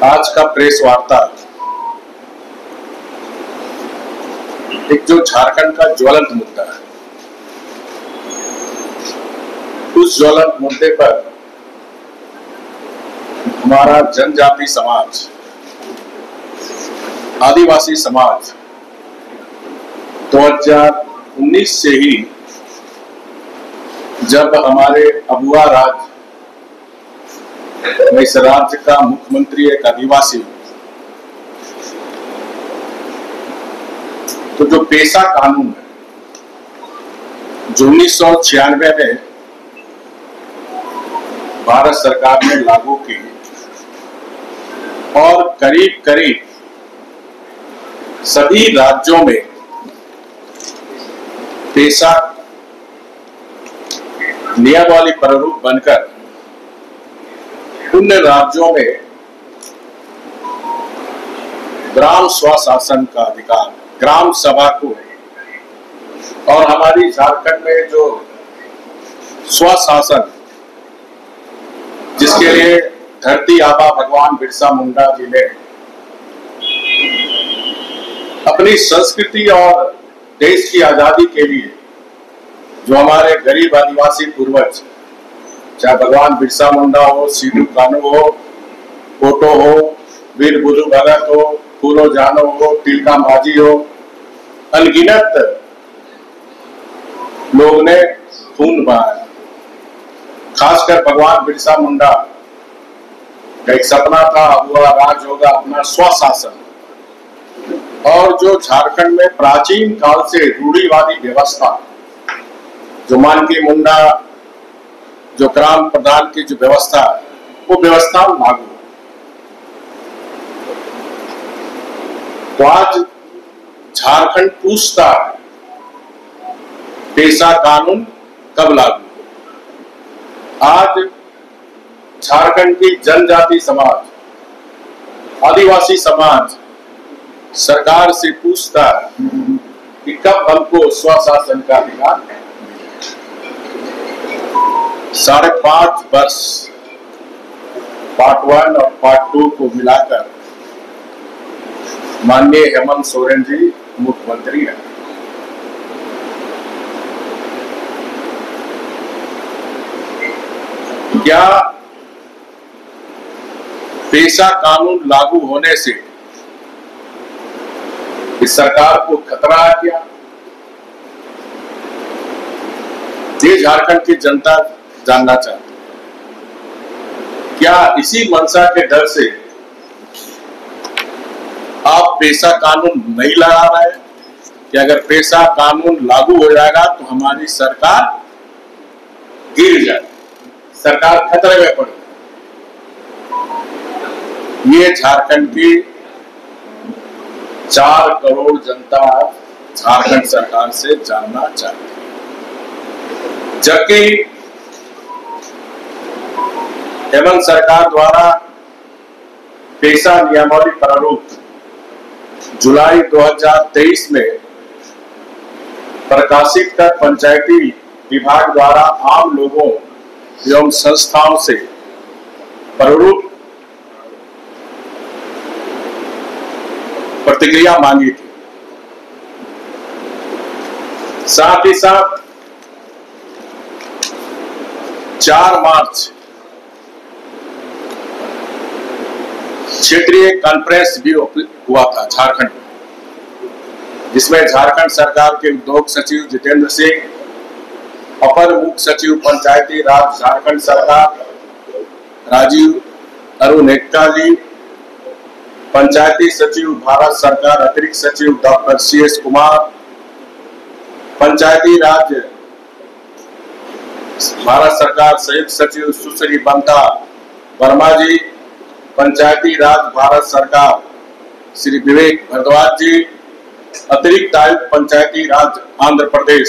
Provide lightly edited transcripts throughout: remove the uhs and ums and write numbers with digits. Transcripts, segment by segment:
आज का प्रेस वार्ता एक जो झारखंड का ज्वलंत मुद्दा है, उस ज्वलंत मुद्दे पर हमारा जनजाति समाज, आदिवासी समाज 2019 से ही जब हमारे अबुआ राज में इस राज्य का मुख्यमंत्री एक आदिवासी, तो जो पेशा कानून है जो 1996 में भारत सरकार ने लागू की और करीब करीब सभी राज्यों में पेशा नियमावली प्रारूप बनकर उन राज्यों में ग्राम स्वशासन का अधिकार, ग्राम सभा को, और हमारी झारखंड में जो स्वशासन जिसके लिए धरती आबा भगवान बिरसा मुंडा जी ने अपनी संस्कृति और देश की आजादी के लिए जो हमारे गरीब आदिवासी पूर्वज, चाहे भगवान बिरसा मुंडा हो, सिद्धू कान्हू हो, कोटो हो, वीर बुधु भगत हो, फूलो जानो हो, तिलका माझी हो, अनगिनत लोग ने खून बहाया। खासकर भगवान बिरसा मुंडा का एक सपना था, अबुआ राज होगा, अपना स्वशासन। और जो झारखंड में प्राचीन काल से रूढ़िवादी व्यवस्था, जो मानकी मुंडा, जो ग्राम प्रधान की जो व्यवस्था है, वो व्यवस्था लागू। तो आज झारखंड पूछता है पेशा कानून कब लागू। आज झारखंड की जनजाति समाज, आदिवासी समाज सरकार से पूछता है कि कब हमको स्वशासन का अधिकार है। 5.5 वर्ष पार्ट 1 और पार्ट 2 को मिलाकर माननीय हेमंत सोरेन जी मुख्यमंत्री हैं। क्या पेशा कानून लागू होने से इस सरकार को खतरा है? क्या ये झारखंड की जनता जानना चाहती है। क्या इसी मंशा के डर से आप पेशा कानून नहीं लगा रहे कि अगर पेशा कानून लागू हो जाएगा तो हमारी सरकार गिर जाए, सरकार खतरे में पड़े? ये झारखंड की 4 करोड़ जनता झारखंड सरकार से जानना चाहती है। जबकि हेमंत सरकार द्वारा पेशा नियमावली प्रारूप जुलाई 2023 में प्रकाशित कर पंचायती विभाग द्वारा आम लोगों एवं संस्थाओं से प्रारूप प्रतिक्रिया मांगी थी। साथ ही साथ 4 मार्च क्षेत्रीय कॉन्फ्रेंस भी हुआ था झारखंड में, जिसमें झारखंड सरकार के उद्योग सचिव जितेंद्र सिंह, अपर मुख्य सचिव पंचायती राज झारखंड सरकार राजीव अरुण एक्का जी, पंचायती सचिव भारत सरकार अतिरिक्त सचिव डॉक्टर CS कुमार, पंचायती राज भारत सरकार संयुक्त सचिव सुश्री बंता वर्मा जी, पंचायती राज भारत सरकार श्री विवेक भारद्वाज जी, अतिरिक्त आयुक्त पंचायती राज आंध्र प्रदेश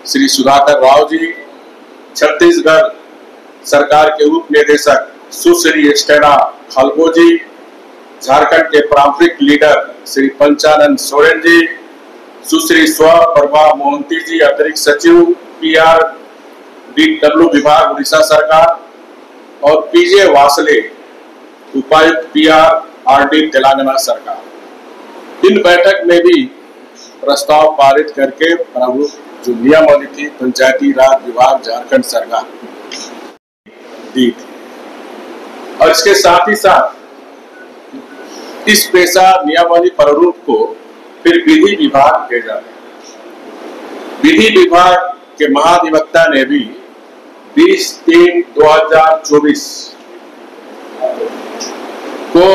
श्री सुधाकर राव जी, छत्तीसगढ़ सरकार के उप निदेशक सुश्री स्टेना खालगो जी, झारखंड के पारंपरिक लीडर श्री पंचानंद सोरेन जी, सुश्री स्वप्रभा मोहंती जी, अतिरिक्त सचिव PRDW विभाग उड़ीसा सरकार, और PJ वासले उपायुक्त PRRD तेलंगाना सरकार। इन बैठक में भी प्रस्ताव पारित करके प्रभु जो नियमावली थी पंचायती राज विभाग झारखंड सरकार दी थी। और इसके साथ ही साथ इस पेशा नियमावली प्रारूप को फिर विधि विभाग भेजा गया। विधि विभाग के महाधिवक्ता ने भी 20/3/2024 को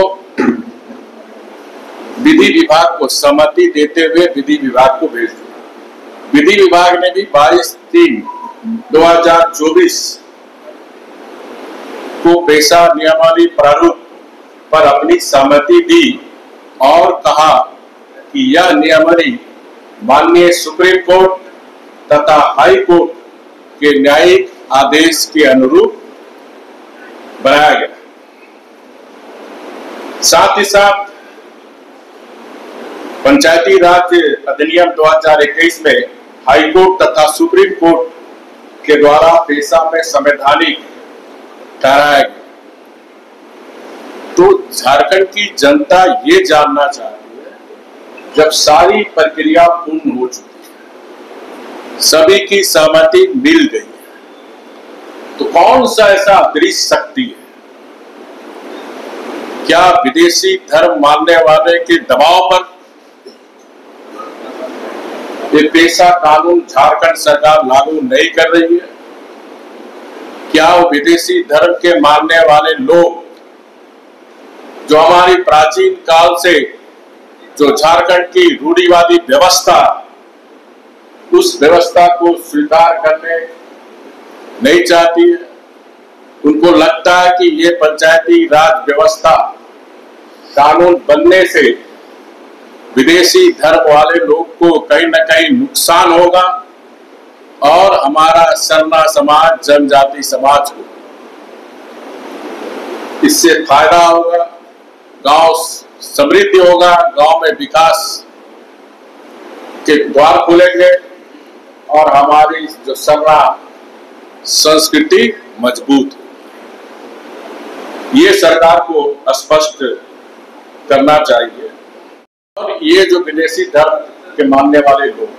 विधि विभाग को सहमति देते हुए विधि विभाग को भेज दिया। विधि विभाग ने भी 22/3/2024 को पेशा नियमावली प्रारूप पर अपनी सहमति दी और कहा कि यह नियमावली माननीय सुप्रीम कोर्ट तथा हाई कोर्ट के न्यायिक आदेश के अनुरूप बनाया गया। साथ ही साथ पंचायती राज अधिनियम 2021 में हाई कोर्ट तथा सुप्रीम कोर्ट के द्वारा पेशा में संवैधानिक ठहराया गया। तो झारखंड की जनता ये जानना चाहती है, जब सारी प्रक्रिया पूर्ण हो चुकी है, सभी की सहमति मिल गई है, तो कौन सा ऐसा अदृश्य शक्ति है? क्या विदेशी धर्म मानने वाले के दबाव पर ये पेशा कानून झारखंड सरकार लागू नहीं कर रही है? क्या वो विदेशी धर्म के मानने वाले लोग जो हमारी प्राचीन काल से जो झारखंड की रूढ़िवादी व्यवस्था, उस व्यवस्था को स्वीकार करने नहीं चाहती है? उनको लगता है कि ये पंचायती राज व्यवस्था कानून बनने से विदेशी धर्म वाले लोग को कहीं न कहीं नुकसान होगा और हमारा सरना समाज, जनजाति समाज को इससे फायदा होगा, गांव समृद्धि होगा, गांव में विकास के द्वार खुलेंगे और हमारी जो सरना संस्कृति मजबूत हो। ये सरकार को स्पष्ट करना चाहिए। और ये जो विदेशी धर्म के मानने वाले लोग,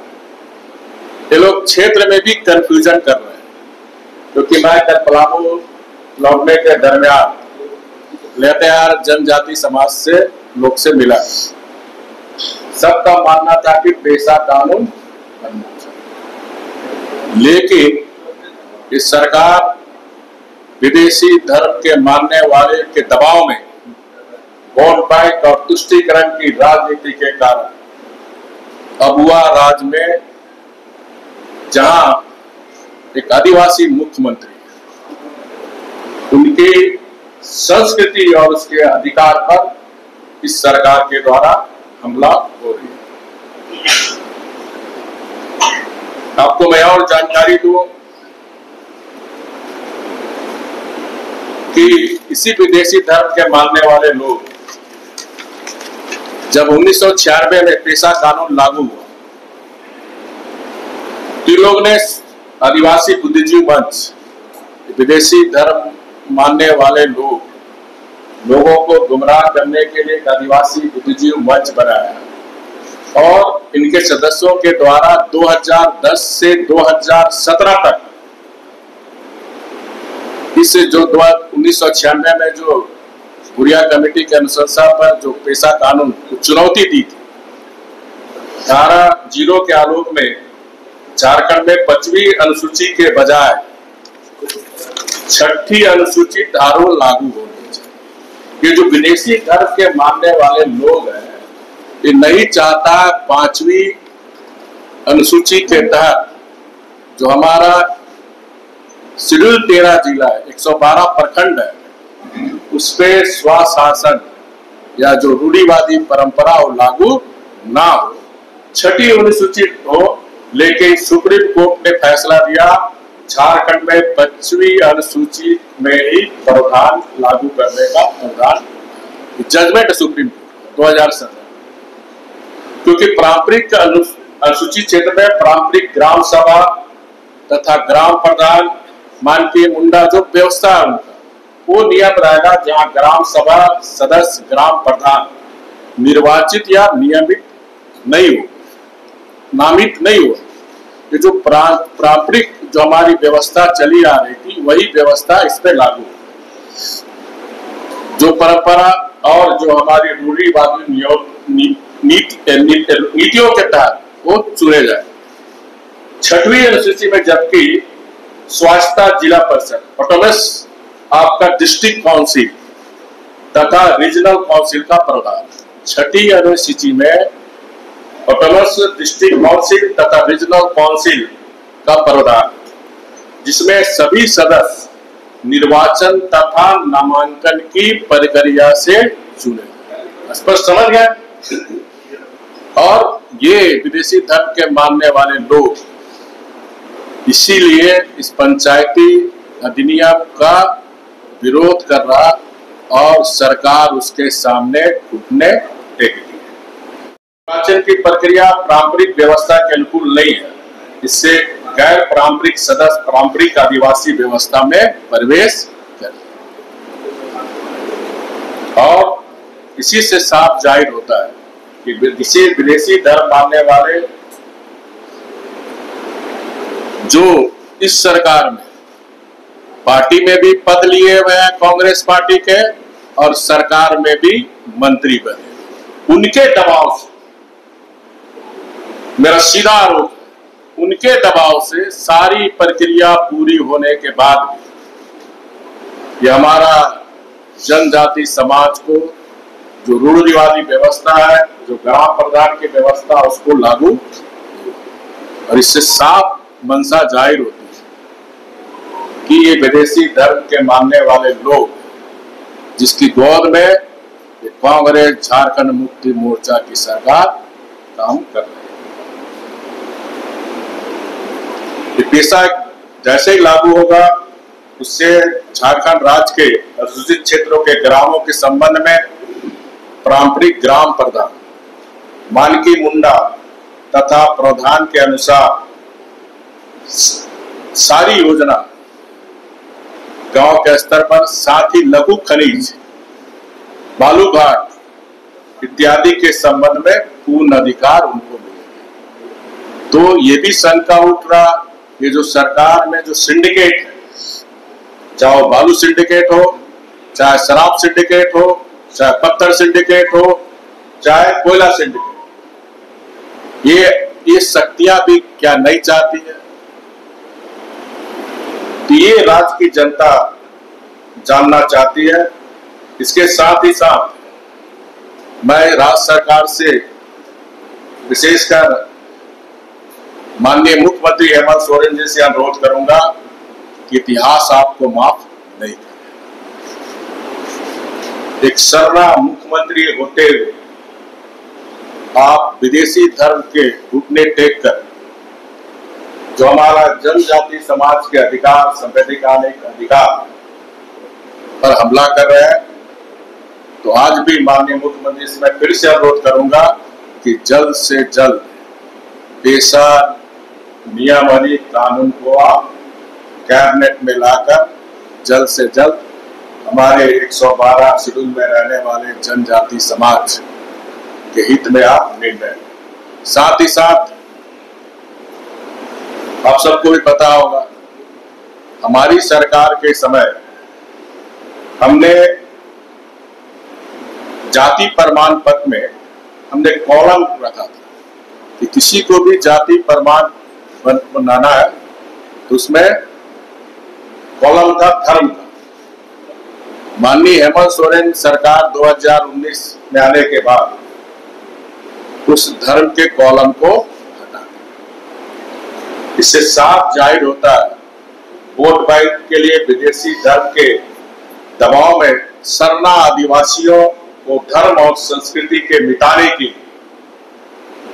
ये लोग क्षेत्र में भी कंफ्यूजन कर रहे हैं, क्योंकि मैं कल पलामू लौटने के दरमियान लेतेहार जनजाति समाज से लोग से मिला। सबका मानना था कि पेशा कानून बनना चाहिए, लेकिन इस सरकार विदेशी धर्म के मानने वाले के दबाव में वोट बैंक और तुष्टीकरण की राजनीति के कारण अबुआ राज में, जहां एक आदिवासी मुख्यमंत्री, उनकी संस्कृति और उसके अधिकार पर इस सरकार के द्वारा हमला हो रही है। आपको मैं और जानकारी दूं कि इसी विदेशी धर्म के मानने वाले लोग जब 1996 में पेशा कानून लागू हुआ, तो लोग ने आदिवासी बुद्धिजीवी मंच, विदेशी धर्म मानने वाले लोगों को गुमराह करने के लिए एक आदिवासी बुद्धिजीवी मंच बनाया और इनके सदस्यों के द्वारा 2010 से 2017 तक इस जो 1996 में जो बुरिया कमेटी के अनुशंसा पर जो पेशा कानून को चुनौती दी थी, धारा 0 के आलोक में झारखंड में 5वीं अनुसूची के बजाय 6ठी अनुसूची धारा लागू होनी चाहिए। ये जो विदेशी धर्म के मानने वाले लोग हैं, ये नहीं चाहता 5वीं अनुसूची के तहत जो हमारा शेड्यूल 13 जिला है, 112 प्रखंड है, उस पे स्वशासन या जो रूढ़िवादी परंपरा हो लागू ना हो, 6ठी अनुसूची हो। लेकिन सुप्रीम कोर्ट ने फैसला दिया झारखंड में 5वीं अनुसूची में ही प्रावधान लागू करने का प्रावधान, जजमेंट सुप्रीम कोर्ट 2017, क्योंकि पारंपरिक अनुसूचित क्षेत्र में पारंपरिक ग्राम सभा तथा ग्राम प्रधान मान के मुंडा जो व्यवस्था है उनका, वो नियम रहेगा जहां ग्राम सभा सदस्य ग्राम प्रधान निर्वाचित या नियमित नहीं हो, नामित नहीं हो। ये जो पारंपरिक जो हमारी व्यवस्था चली आ रही थी वही व्यवस्था इस पे लागू, जो परंपरा और जो हमारी रूढ़िवादी नीतियों के तहत वो चुने जाए। 6वीं अनुसूची में जबकि स्वायत्ता जिला परिषद ऑटोनमस आपका डिस्ट्रिक्ट काउंसिल तथा रीजनल काउंसिल का प्रावधान, 6ठी अनुसूची में ऑटोनमस डिस्ट्रिक्ट काउंसिल तथा रीजनल काउंसिल का प्रावधान, जिसमें सभी सदस्य निर्वाचन तथा नामांकन की प्रक्रिया से चुने। स्पष्ट समझ गए? और ये विदेशी धर्म के मानने वाले लोग इसीलिए इस पंचायती अधिनियम का विरोध कर रहा और सरकार उसके सामने घुटने टेक दी। निर्वाचन की प्रक्रिया पारंपरिक व्यवस्था के अनुकूल नहीं है, इससे गैर पारंपरिक सदस्य पारंपरिक आदिवासी व्यवस्था में प्रवेश कर, और इसी से साफ जाहिर होता है कि विदेशी धर्म मानने वाले जो इस सरकार में पार्टी में भी पद लिए हुए हैं कांग्रेस पार्टी के और सरकार में भी मंत्री बने, उनके दबाव से, मेरा सीधा आरोप, उनके दबाव से सारी प्रक्रिया पूरी होने के बाद ये हमारा जनजाति समाज को जो रूढ़िवादी व्यवस्था है, जो ग्राम प्रधान की व्यवस्था, उसको लागू, और इससे साफ मंशा जाहिर होती है कि ये विदेशी धर्म के मानने वाले लोग जिसकी गोद में कांग्रेस झारखंड मुक्ति मोर्चा की सरकार काम कर रही है। ये पेशा जैसे ही लागू होगा उससे झारखंड राज्य के अनुसूचित क्षेत्रों के ग्रामों के संबंध में पारंपरिक ग्राम प्रधान, मानकी मुंडा तथा प्रावधान के अनुसार सारी योजना गांव के स्तर पर, साथ ही लघु खनिज, बालू घाट इत्यादि के संबंध में पूर्ण अधिकार उनको मिले। तो ये भी शंका उठ रहा, ये जो सरकार में जो सिंडिकेट है, चाहे बालू सिंडिकेट हो, चाहे शराब सिंडिकेट हो, चाहे पत्थर सिंडिकेट हो, चाहे कोयला सिंडिकेट, ये शक्तियां भी क्या नहीं चाहती है? तो ये राज्य की जनता जानना चाहती है। इसके साथ ही साथ मैं राज्य सरकार से विशेषकर माननीय मुख्यमंत्री हेमंत सोरेन जी से अनुरोध करूंगा कि इतिहास आपको माफ नहीं करे। एक सर्रा मुख्यमंत्री होते हुए आप विदेशी धर्म के घुटने टेक कर जो हमारा जनजाति समाज के अधिकार, संवैधानिक अधिकार पर हमला कर रहे हैं, तो आज भी माननीय मुख्यमंत्री से मैं फिर से अनुरोध करूंगा कि जल्द से जल्द पेशा नियमावली कानून को आप कैबिनेट में लाकर जल्द से जल्द हमारे 112 शेड्यूल में रहने वाले जनजाति समाज के हित में आप निर्णय। साथ ही साथ आप सबको भी पता होगा हमारी सरकार के समय हमने जाति प्रमाण पत्र में हमने कॉलम रखा था कि किसी को भी जाति प्रमाण बनाना है तो उसमें कॉलम था धर्म का। माननीय हेमंत सोरेन सरकार 2019 में आने के बाद उस धर्म के कॉलम को हटा दिया। इससे साफ जाहिर होता है वोट बैंक के लिए विदेशी धर्म के दबाव में सरना आदिवासियों को धर्म और संस्कृति के मिटाने की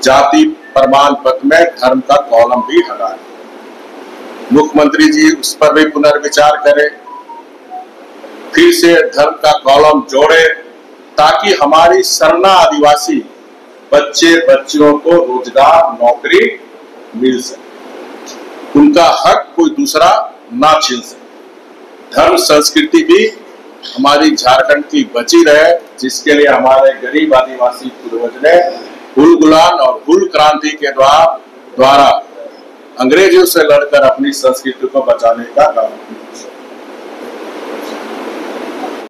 जाति प्रमाण पत्र में धर्म का कॉलम भी हटा दिया। मुख्यमंत्री जी उस पर भी पुनर्विचार करें, फिर से धर्म का कॉलम जोड़े ताकि हमारी सरना आदिवासी बच्चे बच्चियों को रोजगार नौकरी मिल सके, उनका हक कोई दूसरा ना छीन सके, धर्म संस्कृति भी हमारी झारखंड की बची रहे, जिसके लिए हमारे गरीब आदिवासी पूर्वज ने हुल गुलान और हुल क्रांति के द्वारा अंग्रेजों से लड़कर अपनी संस्कृति को बचाने का काम किया।